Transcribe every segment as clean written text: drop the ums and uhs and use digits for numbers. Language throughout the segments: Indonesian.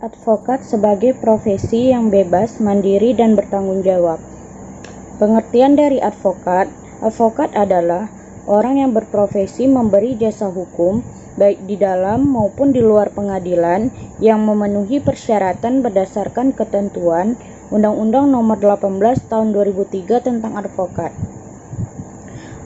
Advokat sebagai profesi yang bebas, mandiri, dan bertanggung jawab. Pengertian dari advokat adalah orang yang berprofesi memberi jasa hukum, baik di dalam maupun di luar pengadilan, yang memenuhi persyaratan berdasarkan ketentuan Undang-Undang Nomor 18 Tahun 2003 tentang advokat.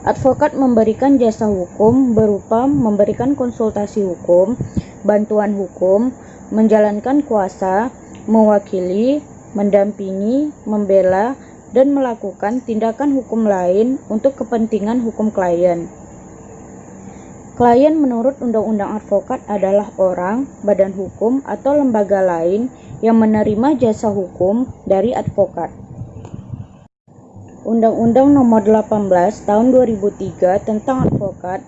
Advokat memberikan jasa hukum berupa memberikan konsultasi hukum, bantuan hukum, menjalankan kuasa, mewakili, mendampingi, membela, dan melakukan tindakan hukum lain untuk kepentingan hukum klien. Klien menurut Undang-Undang Advokat adalah orang, badan hukum, atau lembaga lain yang menerima jasa hukum dari advokat. Undang-Undang Nomor 18 Tahun 2003 tentang advokat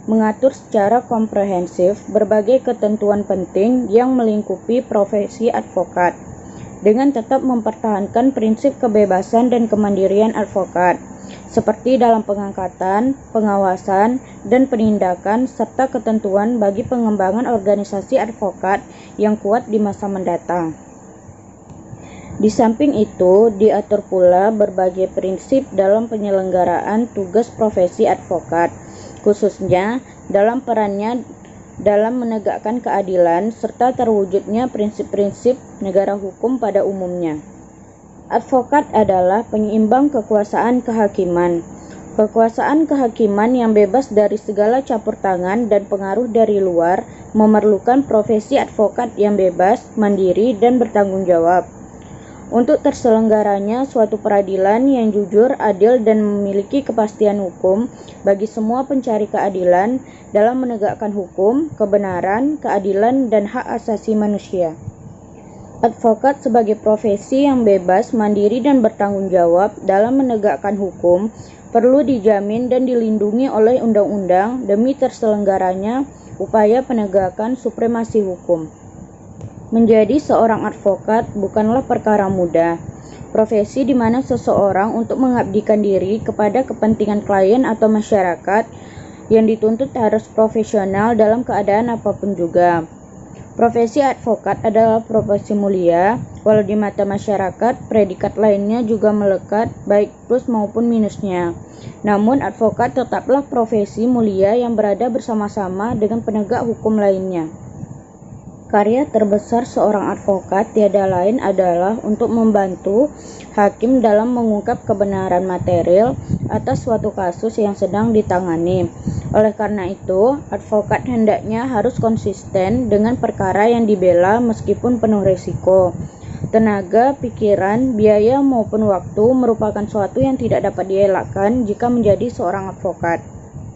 mengatur secara komprehensif berbagai ketentuan penting yang melingkupi profesi advokat, dengan tetap mempertahankan prinsip kebebasan dan kemandirian advokat, seperti dalam pengangkatan, pengawasan, dan penindakan, serta ketentuan bagi pengembangan organisasi advokat yang kuat di masa mendatang. Di samping itu, diatur pula berbagai prinsip dalam penyelenggaraan tugas profesi advokat, khususnya dalam perannya dalam menegakkan keadilan serta terwujudnya prinsip-prinsip negara hukum pada umumnya. Advokat adalah penyeimbang kekuasaan kehakiman. Kekuasaan kehakiman yang bebas dari segala campur tangan dan pengaruh dari luar memerlukan profesi advokat yang bebas, mandiri, dan bertanggung jawab. Untuk terselenggaranya suatu peradilan yang jujur, adil, dan memiliki kepastian hukum bagi semua pencari keadilan dalam menegakkan hukum, kebenaran, keadilan, dan hak asasi manusia. Advokat sebagai profesi yang bebas, mandiri, dan bertanggung jawab dalam menegakkan hukum perlu dijamin dan dilindungi oleh undang-undang demi terselenggaranya upaya penegakan supremasi hukum. Menjadi seorang advokat bukanlah perkara mudah. Profesi di mana seseorang untuk mengabdikan diri kepada kepentingan klien atau masyarakat yang dituntut harus profesional dalam keadaan apapun juga. Profesi advokat adalah profesi mulia, walau di mata masyarakat predikat lainnya juga melekat baik plus maupun minusnya. Namun advokat tetaplah profesi mulia yang berada bersama-sama dengan penegak hukum lainnya. Karya terbesar seorang advokat tiada lain adalah untuk membantu hakim dalam mengungkap kebenaran material atas suatu kasus yang sedang ditangani. Oleh karena itu, advokat hendaknya harus konsisten dengan perkara yang dibela meskipun penuh risiko. Tenaga, pikiran, biaya maupun waktu merupakan suatu yang tidak dapat dielakkan jika menjadi seorang advokat.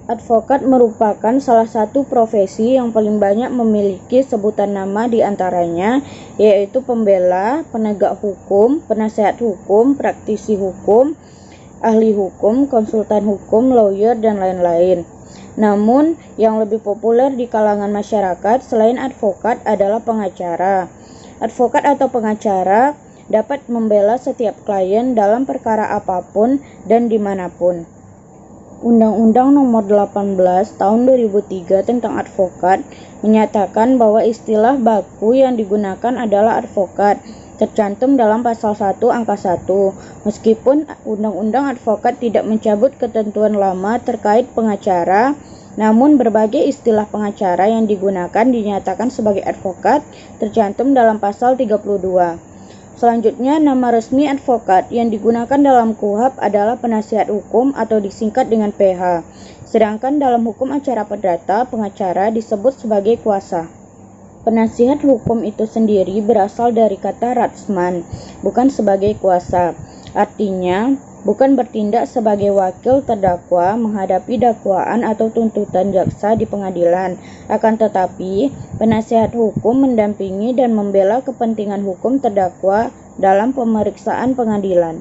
Advokat merupakan salah satu profesi yang paling banyak memiliki sebutan nama di antaranya, yaitu pembela, penegak hukum, penasehat hukum, praktisi hukum, ahli hukum, konsultan hukum, lawyer, dan lain-lain. Namun, yang lebih populer di kalangan masyarakat selain advokat adalah pengacara. Advokat atau pengacara dapat membela setiap klien dalam perkara apapun dan dimanapun. Undang-Undang Nomor 18 Tahun 2003 tentang advokat menyatakan bahwa istilah baku yang digunakan adalah advokat, tercantum dalam pasal 1 angka 1. Meskipun Undang-Undang Advokat tidak mencabut ketentuan lama terkait pengacara, namun berbagai istilah pengacara yang digunakan dinyatakan sebagai advokat tercantum dalam pasal 32. Selanjutnya, nama resmi advokat yang digunakan dalam KUHP adalah penasihat hukum atau disingkat dengan PH. Sedangkan dalam hukum acara perdata, pengacara disebut sebagai kuasa. Penasihat hukum itu sendiri berasal dari kata ratsman, bukan sebagai kuasa. Artinya, bukan bertindak sebagai wakil terdakwa menghadapi dakwaan atau tuntutan jaksa di pengadilan. Akan tetapi, penasihat hukum mendampingi dan membela kepentingan hukum terdakwa dalam pemeriksaan pengadilan.